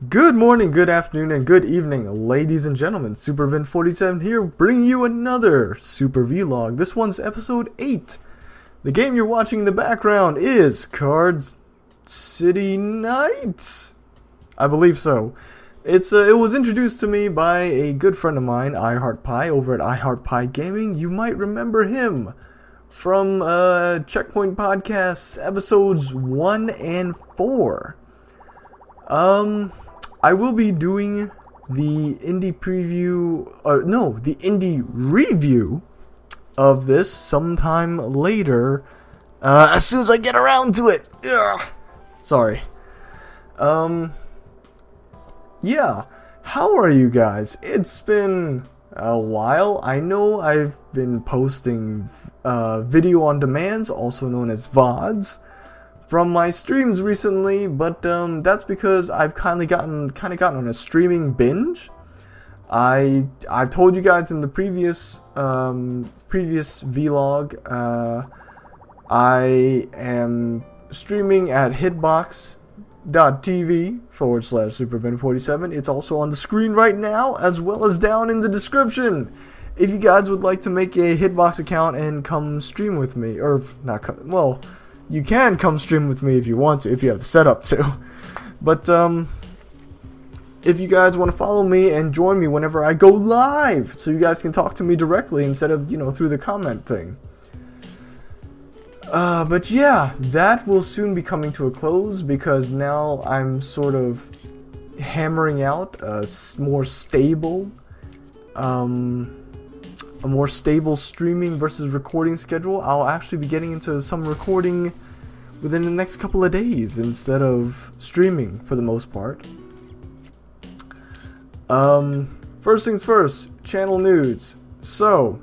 Good morning, good afternoon, and good evening, ladies and gentlemen. SuperVin47 here, bringing you another Super Vlog. This one's episode 8. The game you're watching in the background is Cards City Nights. I believe so. It was introduced to me by a good friend of mine, iHeartPie, over at iHeartPie Gaming. You might remember him from Checkpoint Podcasts episodes 1 and 4. I will be doing the indie the indie review of this sometime later, as soon as I get around to it. Ugh. Sorry. Yeah, how are you guys? It's been a while. I know I've been posting video on demands, also known as VODs, from my streams recently, but that's because I've kind of gotten on a streaming binge. I've told you guys in the previous vlog, I am streaming at hitbox.tv/SuperVin47. It's also on the screen right now, as well as down in the description. If you guys would like to make a Hitbox account and come stream with me, or not come, well, you can come stream with me if you want to, if you have the setup to. But if you guys want to follow me and join me whenever I go live, so you guys can talk to me directly instead of, through the comment thing. But yeah, that will soon be coming to a close because now I'm sort of hammering out a more stable streaming versus recording schedule. I'll actually be getting into some recording within the next couple of days instead of streaming for the most part. First things first, channel news. So,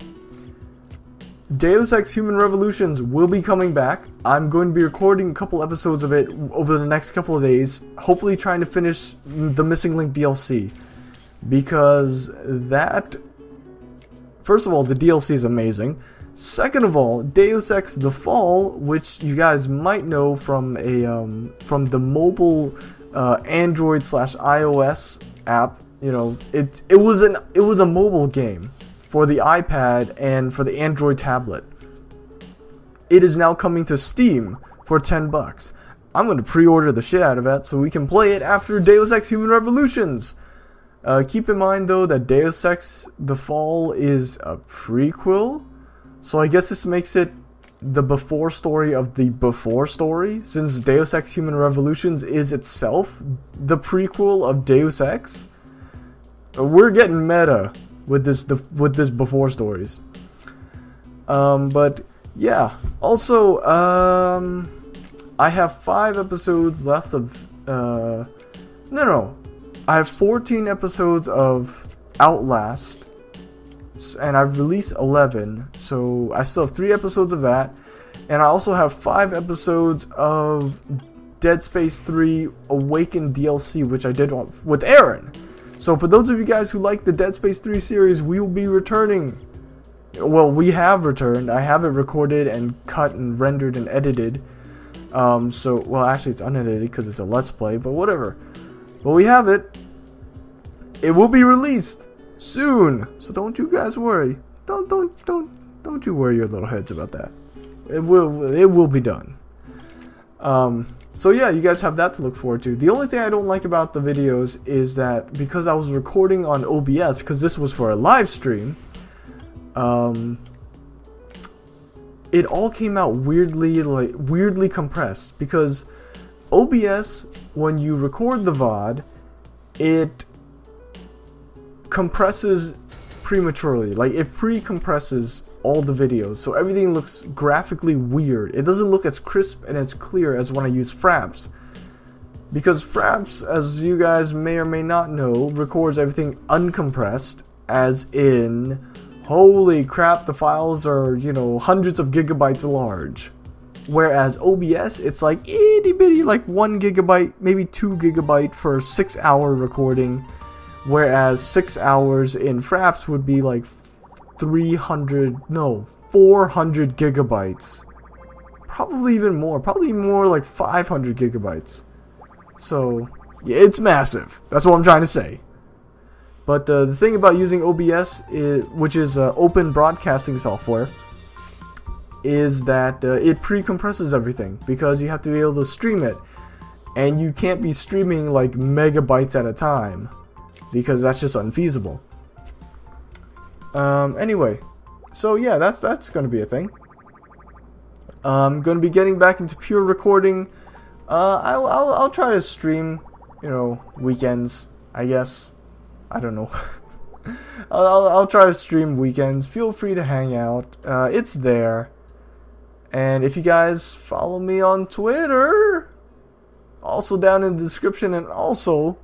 Deus Ex Human Revolutions will be coming back. I'm going to be recording a couple episodes of it over the next couple of days, hopefully trying to finish the Missing Link DLC, because that, first of all, the DLC is amazing. Second of all, Deus Ex The Fall, which you guys might know from the mobile Android/iOS app. It was a mobile game for the iPad and for the Android tablet. It is now coming to Steam for $10. I'm going to pre-order the shit out of that so we can play it after Deus Ex Human Revolutions. Keep in mind, though, that Deus Ex The Fall is a prequel, so I guess this makes it the before story of the before story, since Deus Ex Human Revolutions is itself the prequel of Deus Ex. We're getting meta with this before stories. But yeah. Also, I have 5 episodes left of I have 14 episodes of Outlast, and I've released 11, so I still have 3 episodes of that, and I also have 5 episodes of Dead Space 3 Awakened DLC, which I did with Aaron. So for those of you guys who like the Dead Space 3 series, we will be returning. Well, we have returned. I have it recorded and cut and rendered and edited. Well, actually it's unedited because it's a Let's Play, but whatever. But we have it. It will be released soon, so don't you guys worry. Don't you worry your little heads about that. It will be done. So yeah, you guys have that to look forward to. The only thing I don't like about the videos is that because I was recording on OBS, because this was for a live stream, it all came out weirdly compressed, because OBS, when you record the VOD, it compresses prematurely. Like, it pre-compresses all the videos, so everything looks graphically weird. It doesn't look as crisp and as clear as when I use Fraps, because Fraps, as you guys may or may not know, records everything uncompressed, as in, holy crap, the files are, hundreds of gigabytes large. Whereas OBS, it's like itty bitty, like 1 gigabyte, maybe 2 gigabyte for a 6-hour recording. Whereas 6 hours in Fraps would be like 400 gigabytes. Probably even more. Probably more like 500 gigabytes. So, It's massive. That's what I'm trying to say. But the thing about using OBS, which is open broadcasting software, is that it pre-compresses everything because you have to be able to stream it. And you can't be streaming like megabytes at a time because that's just unfeasible. Anyway, so yeah, that's going to be a thing. I'm going to be getting back into pure recording. I'll try to stream, weekends, I guess. I don't know. I'll try to stream weekends. Feel free to hang out. It's there. And if you guys follow me on Twitter, also down in the description and also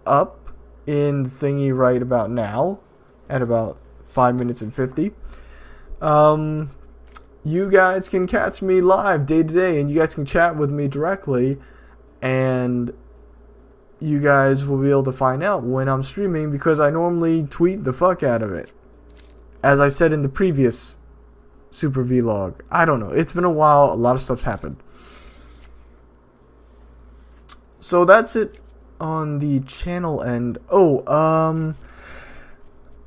up in the thingy right about now at about 5 minutes and 50. You guys can catch me live day to day and you guys can chat with me directly, and you guys will be able to find out when I'm streaming because I normally tweet the fuck out of it. As I said in the previous Super Vlog. I don't know. It's been a while. A lot of stuff's happened. So that's it on the channel end.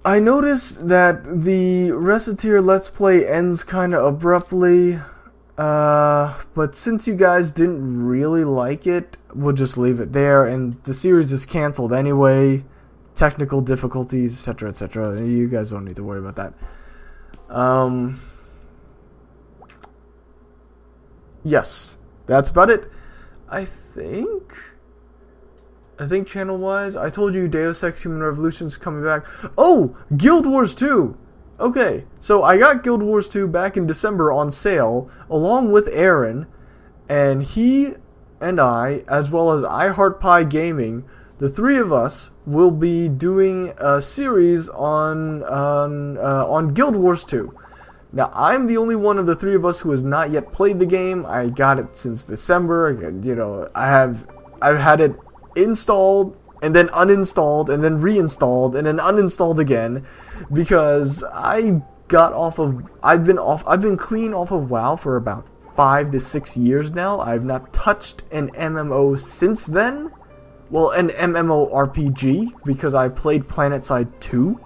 I noticed that the Recettear Let's Play ends kind of abruptly. But since you guys didn't really like it, we'll just leave it there. And the series is canceled anyway. Technical difficulties, etc., etc. You guys don't need to worry about that. Yes, that's about it. I think channel-wise, I told you Deus Ex Human Revolution's coming back. Oh, Guild Wars 2! Okay, so I got Guild Wars 2 back in December on sale, along with Aaron, and he and I, as well as iHeartPie Gaming, the three of us will be doing a series on Guild Wars 2. Now, I'm the only one of the three of us who has not yet played the game. I got it since December. I've had it installed and then uninstalled and then reinstalled and then uninstalled again because I've been clean off of WoW for about 5 to 6 years now. I've not touched an MMO since then. Well, an MMORPG because I played PlanetSide 2.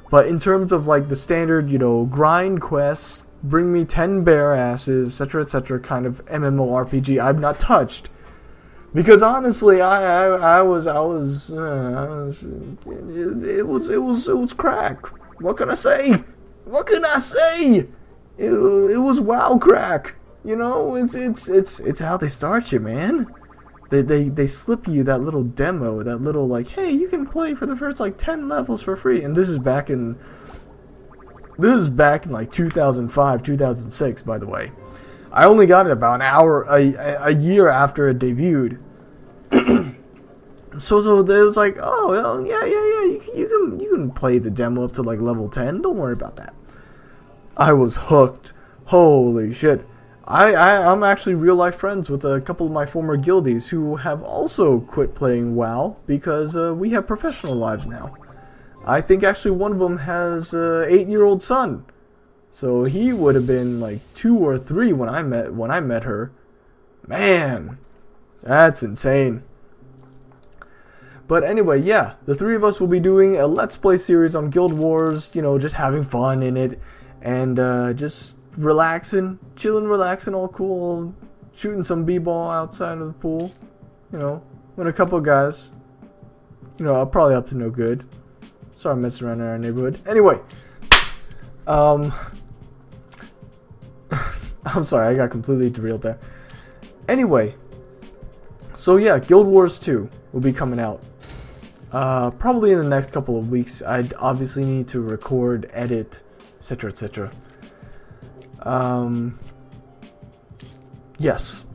But in terms of like the standard, grind quests, bring me 10 bear asses, etc., kind of MMORPG, I've not touched. Because honestly, it was crack. What can I say? It was WoW crack. It's how they start you, man. They slip you that little demo, that little like, hey, you can play for the first like 10 levels for free, and this is back in like 2005, 2006, by the way. I only got it about a year after it debuted. so it was like, oh well, yeah, you can play the demo up to like level 10. Don't worry about that. I was hooked. Holy shit. I'm actually real life friends with a couple of my former guildies who have also quit playing WoW because we have professional lives now. I think actually one of them has an 8-year-old son. So he would have been like 2 or 3 when I met her. Man, that's insane. But anyway, yeah, the three of us will be doing a Let's Play series on Guild Wars, just having fun in it, and just chilling, relaxing, all cool, shooting some b-ball outside of the pool, with a couple of guys, probably up to no good. Sorry I'm messing around in our neighborhood. Anyway, I'm sorry, I got completely derailed there. Anyway, so yeah, Guild Wars 2 will be coming out. Probably in the next couple of weeks. I'd obviously need to record, edit, etc., etc. Yes.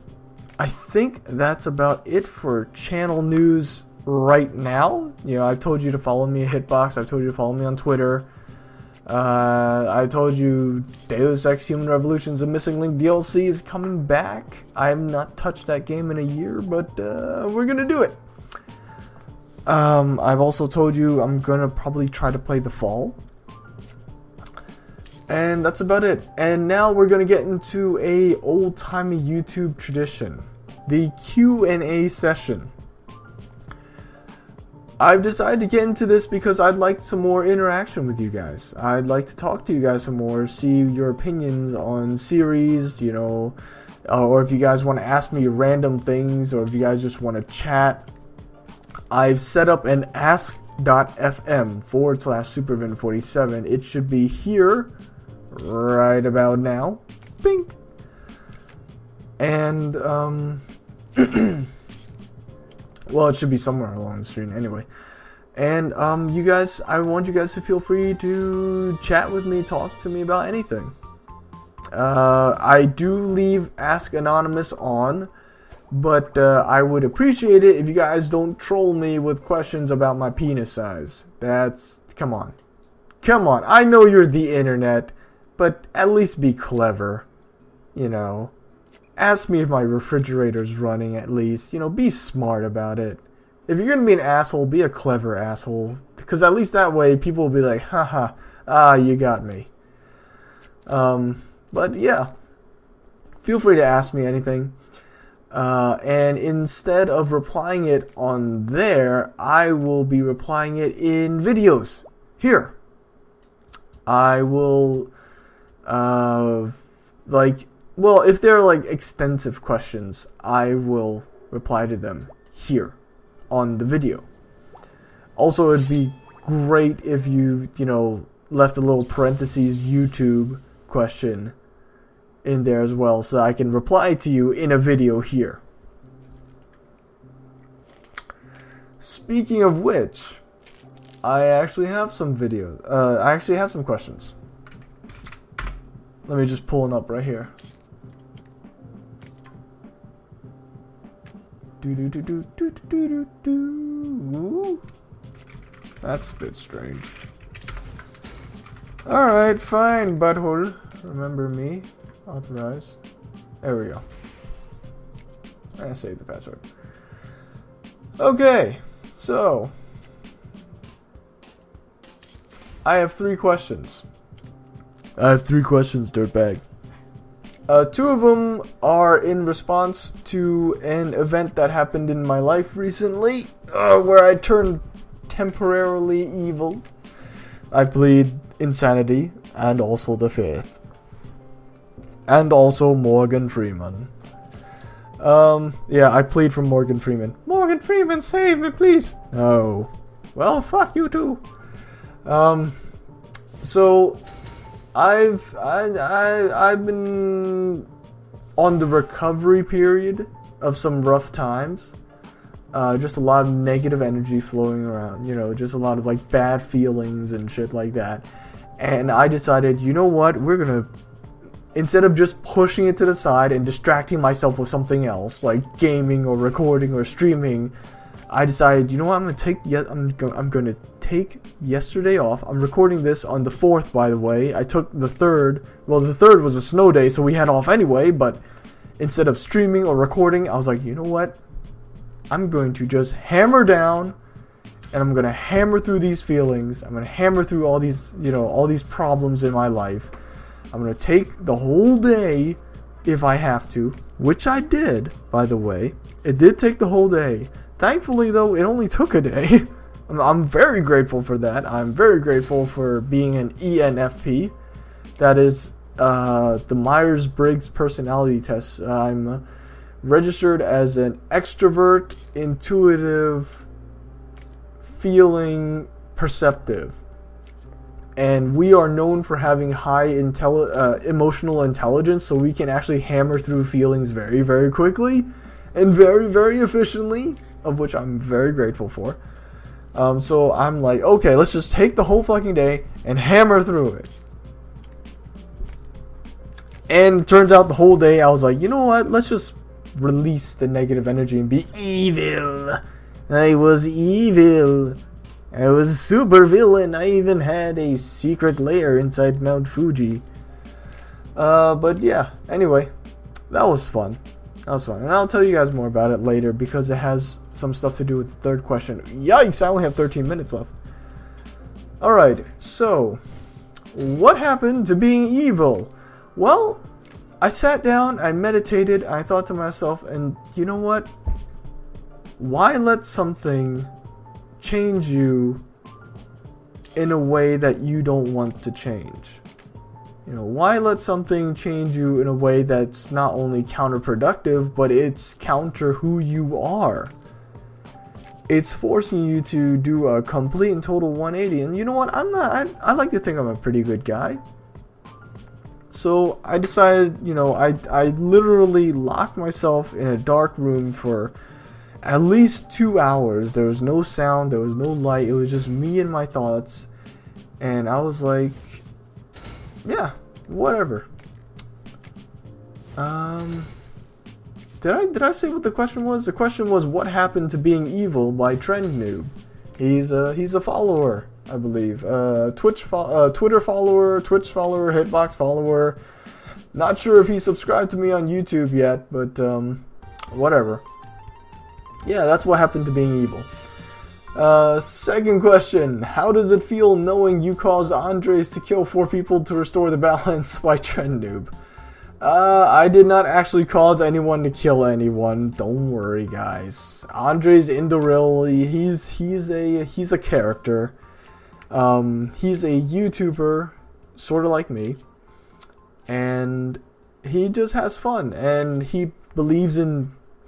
I think that's about it for channel news right now. I've told you to follow me at Hitbox. I've told you to follow me on Twitter. I told you Deus Ex Human Revolution's A Missing Link DLC is coming back. I have not touched that game in a year, but we're gonna do it. I've also told you I'm gonna probably try to play The Fall. And that's about it. And now we're gonna get into a old-timey YouTube tradition. The Q&A session. I've decided to get into this because I'd like some more interaction with you guys. I'd like to talk to you guys some more, see your opinions on series, you know, or if you guys want to ask me random things, or if you guys just want to chat. I've set up an ask.fm/Supervin47. It should be here right about now. Bink. And, well, it should be somewhere along the screen anyway. And, you guys, I want you guys to feel free to chat with me, talk to me about anything. I do leave Ask Anonymous on, but I would appreciate it if you guys don't troll me with questions about my penis size. Come on. Come on, I know you're the internet, but at least be clever, you know. Ask me if my refrigerator's running at least, you know, be smart about it. If you're gonna be an asshole, be a clever asshole, because at least that way people will be like, haha, you got me. But yeah, feel free to ask me anything. And instead of replying it on there, I will be replying it in videos here. I will, if they're like extensive questions, I will reply to them here on the video. Also, it'd be great if you left a little parentheses YouTube question in there as well, so I can reply to you in a video here. Speaking of which, I actually have some videos. I actually have some questions. Let me just pull it up right here. That's a bit strange. Alright, fine, butthole. Remember me. Authorize. There we go. I saved the password. Okay, so I have 3 questions. Dirtbag. 2 of them are in response to an event that happened in my life recently, where I turned temporarily evil. I plead insanity and also the faith. And also Morgan Freeman. Yeah, I plead for Morgan Freeman. Morgan Freeman, save me, please. No. Well, fuck you too. So I've been on the recovery period of some rough times. Just a lot of negative energy flowing around, just a lot of like bad feelings and shit like that. And I decided, you know what, instead of just pushing it to the side and distracting myself with something else, like gaming or recording or streaming, I decided, you know what, I'm gonna take yesterday off. I'm recording this on the 4th, by the way. I took the 3rd. Well, the 3rd was a snow day, so we had off anyway, but instead of streaming or recording, I was like, you know what? I'm going to just hammer down, and I'm gonna hammer through these feelings. I'm gonna hammer through all these, all these problems in my life. I'm going to take the whole day if I have to, which I did, by the way. It did take the whole day. Thankfully, though, it only took a day. I'm very grateful for that. I'm very grateful for being an ENFP. That is the Myers-Briggs personality test. I'm registered as an extrovert, intuitive, feeling, perceptive. And we are known for having high emotional intelligence, so we can actually hammer through feelings very, very quickly and very, very efficiently, of which I'm very grateful for. So I'm like, okay, let's just take the whole fucking day and hammer through it. And it turns out the whole day I was like, you know what, let's just release the negative energy and be evil. I was evil. I was a super villain. I even had a secret lair inside Mount Fuji. But yeah, anyway, that was fun. And I'll tell you guys more about it later because it has some stuff to do with the 3rd question. Yikes, I only have 13 minutes left. Alright, so, what happened to being evil? Well, I sat down, I meditated, I thought to myself, and you know what? Why let something change you in a way that you don't want to change? You know, why let something change you in a way that's not only counterproductive, but it's counter who you are? It's forcing you to do a complete and total 180. And you know what? I like to think I'm a pretty good guy. So I decided, I literally locked myself in a dark room for at least 2 hours. There was no sound, there was no light, it was just me and my thoughts. And I was like, yeah, whatever. Did I say what the question was? The question was, what happened to being evil by Trend Noob? He's a follower, I believe. Twitter follower, Twitch follower, Hitbox follower. Not sure if he subscribed to me on YouTube yet, but whatever. Yeah, that's what happened to being evil. Second question. How does it feel knowing you caused Andres to kill 4 people to restore the balance by Trend Noob? I did not actually cause anyone to kill anyone. Don't worry, guys. Andres Indorelli, he's a character. He's a YouTuber, sort of like me. And he just has fun. And he believes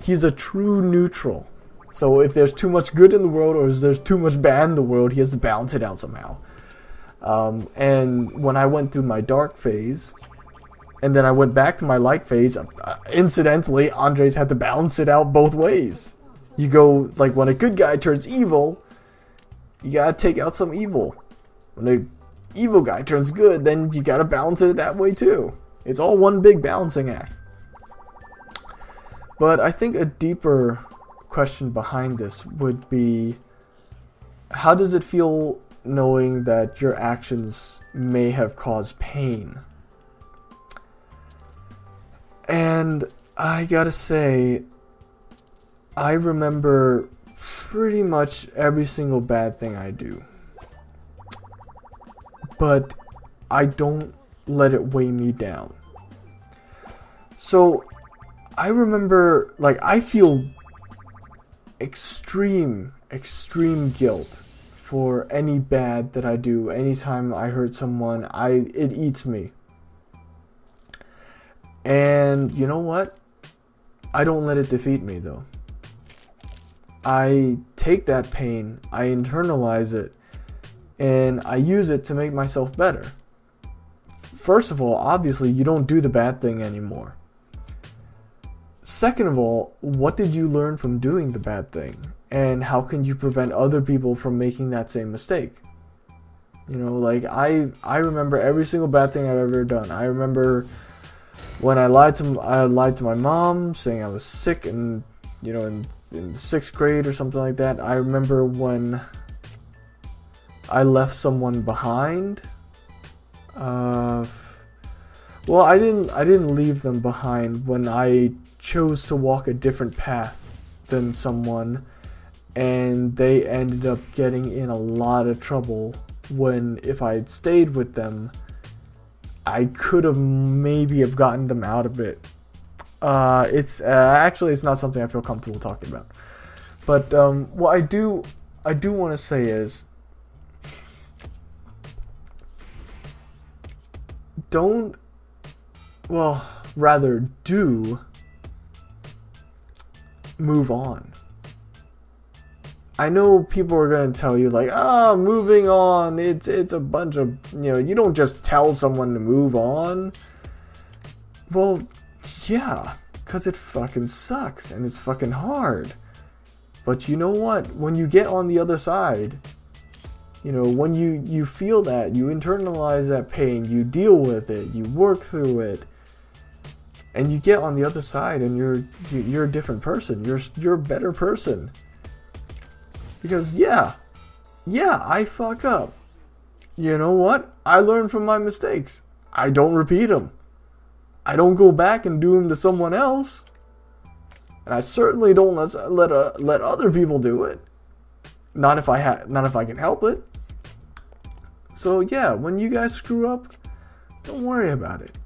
he's a true neutral. So if there's too much good in the world or if there's too much bad in the world, he has to balance it out somehow. And when I went through my dark phase, and then I went back to my light phase, incidentally, Andres had to balance it out both ways. You go, like, when a good guy turns evil, you gotta take out some evil. When a evil guy turns good, then you gotta balance it that way too. It's all one big balancing act. But I think a deeper question behind this would be, how does it feel knowing that your actions may have caused pain? And I gotta say, I remember pretty much every single bad thing I do. But I don't let it weigh me down. So I remember, like, I feel extreme guilt for any bad that I do. Anytime I hurt someone, it eats me. And you know what? I don't let it defeat me, though. I take that pain, I internalize it, and I use it to make myself better. First of all, obviously, you don't do the bad thing anymore. Second of all, what did you learn from doing the bad thing? And how can you prevent other people from making that same mistake? You know, like, I remember every single bad thing I've ever done. I remember when I lied to my mom, saying I was sick, and in the 6th grade or something like that. I remember when I left someone behind. Well, I didn't leave them behind when I chose to walk a different path than someone, and they ended up getting in a lot of trouble when, if I had stayed with them, I could have maybe have gotten them out of it. It's not something I feel comfortable talking about. But what I do want to say is, do move on. I know people are going to tell you, like, moving on, it's a bunch of, you don't just tell someone to move on. Well, yeah, because it fucking sucks and it's fucking hard. But you know what? When you get on the other side, when you feel that, you internalize that pain, you deal with it, you work through it, and you get on the other side, and you're a different person. You're a better person. Because yeah, I fuck up. You know what? I learn from my mistakes. I don't repeat them. I don't go back and do them to someone else. And I certainly don't let other people do it. Not if I can help it. So yeah, when you guys screw up, don't worry about it.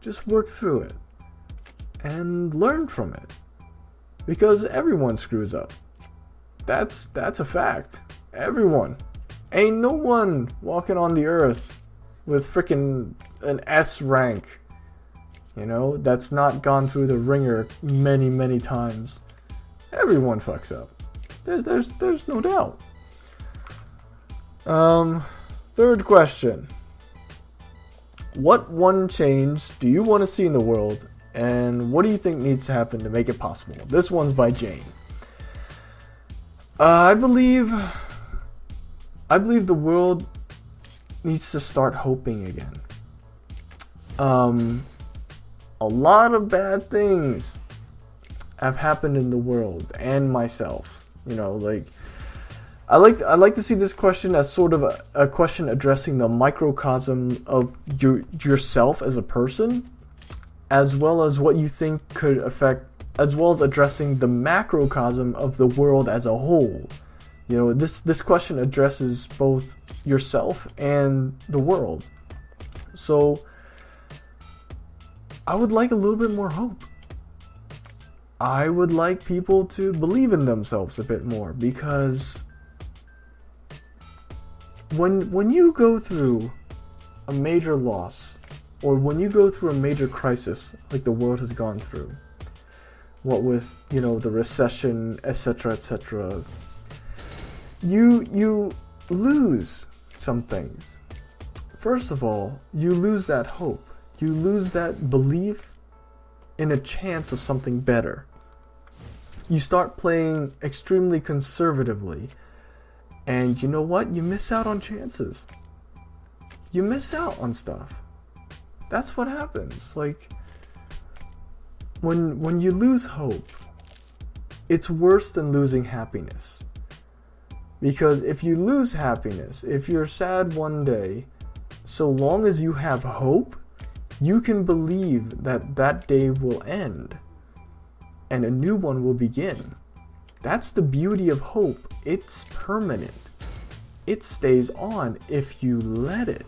Just work through it and learn from it. Because everyone screws up. That's a fact. Everyone. Ain't no one walking on the earth with freaking an S rank, you know, that's not gone through the ringer many, many times. Everyone fucks up. There's no doubt. Third question. What one change do you want to see in the world, and what do you think needs to happen to make it possible? This one's by Jane. I believe the world needs to start hoping again. A lot of bad things have happened in the world and myself. You know, like I like to see this question as sort of a question addressing the microcosm of yourself as a person, as well as what you think could affect, as well as addressing the macrocosm of the world as a whole. You know, this question addresses both yourself and the world. So I would like a little bit more hope. I would like people to believe in themselves a bit more, because when you go through a major loss, or when you go through a major crisis like the world has gone through, what with, you know, the recession, etc., you lose some things. First of all, you lose that hope. You lose that belief in a chance of something better. You start playing extremely conservatively, and you know what? You miss out on chances. You miss out on stuff. That's what happens. Like, when you lose hope, it's worse than losing happiness. Because if you lose happiness, if you're sad one day, so long as you have hope, you can believe that that day will end and a new one will begin. That's the beauty of hope. It's permanent. It stays on if you let it.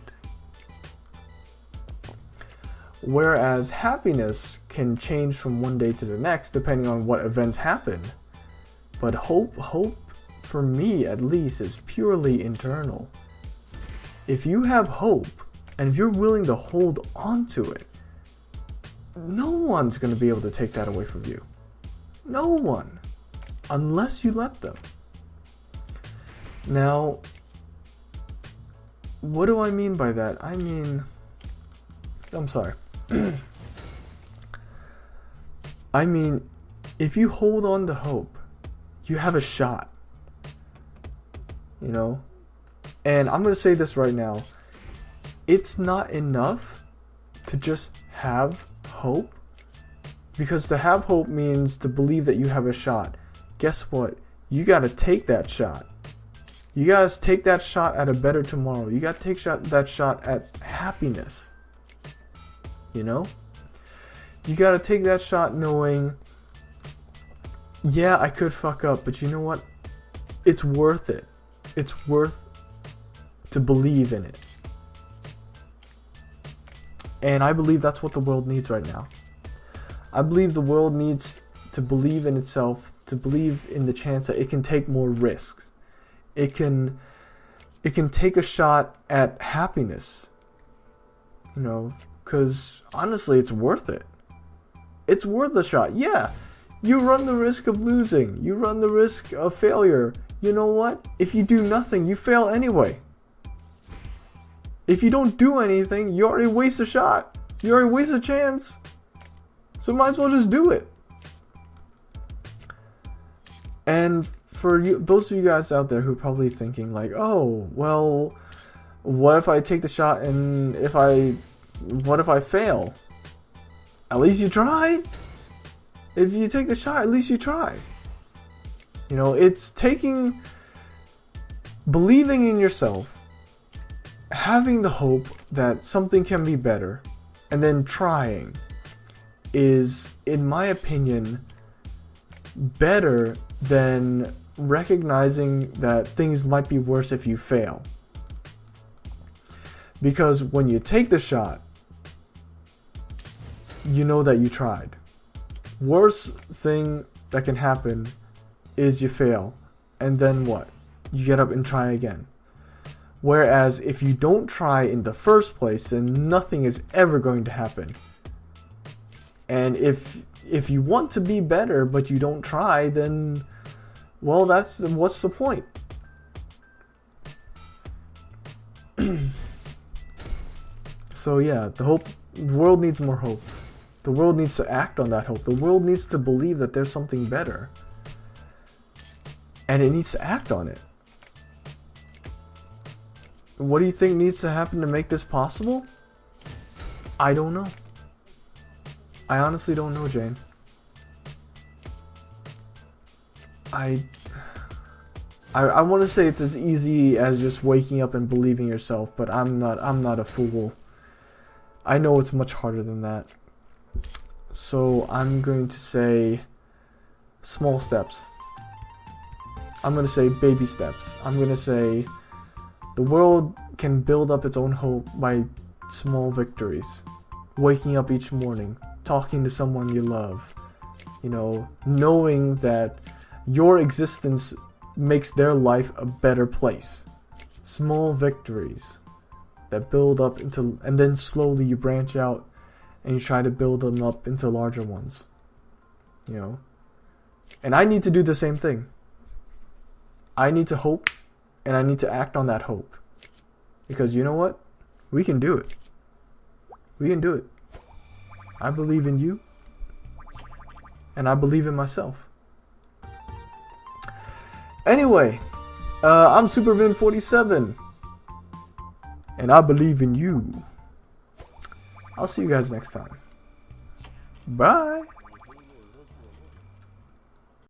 Whereas happiness can change from one day to the next depending on what events happen. But hope, for me at least, is purely internal. If you have hope, and if you're willing to hold on to it, no one's going to be able to take that away from you. No one. Unless you let them. Now, what do I mean by that? I mean, if you hold on to hope, you have a shot. You know? And I'm going to say this right now. It's not enough to just have hope, because to have hope means to believe that you have a shot. Guess what? You got to take that shot. You got to take that shot at a better tomorrow. You got to take that shot at happiness. You know? You got to take that shot knowing, yeah, I could fuck up, but you know what? It's worth it. It's worth to believe in it. And I believe that's what the world needs right now. I believe the world needs to believe in itself, to believe in the chance that it can take more risks. It can take a shot at happiness. You know, because honestly, it's worth it. It's worth a shot. Yeah, you run the risk of losing. You run the risk of failure. You know what? If you do nothing, you fail anyway. If you don't do anything, you already waste a shot. You already waste a chance. So might as well just do it. And for you, those of you guys out there who are probably thinking like, oh, well, what if I take the shot and what if I fail? At least you tried. If you take the shot, at least you tried. You know, it's believing in yourself, having the hope that something can be better, and then trying is, in my opinion, better than recognizing that things might be worse if you fail. Because when you take the shot, you know that you tried. Worst thing that can happen is you fail. And then what? you get up and try again. Whereas if you don't try in the first place, then nothing is ever going to happen. And if you want to be better but you don't try, then well, what's the point? So yeah, the world needs more hope. The world needs to act on that hope. The world needs to believe that there's something better. And it needs to act on it. What do you think needs to happen to make this possible? I don't know. I honestly don't know, Jane. I want to say it's as easy as just waking up and believing yourself, but I'm not a fool. I know it's much harder than that. So I'm going to say small steps. I'm going to say baby steps. I'm going to say the world can build up its own hope by small victories. Waking up each morning, talking to someone you love, knowing that your existence makes their life a better place. Small victories that build up into, and then slowly you branch out and you try to build them up into larger ones. And I need to do the same thing. I need to hope, and I need to act on that hope. Because you know what? We can do it. We can do it. I believe in you, and I believe in myself. Anyway, I'm SuperVin47, and I believe in you. I'll see you guys next time. Bye.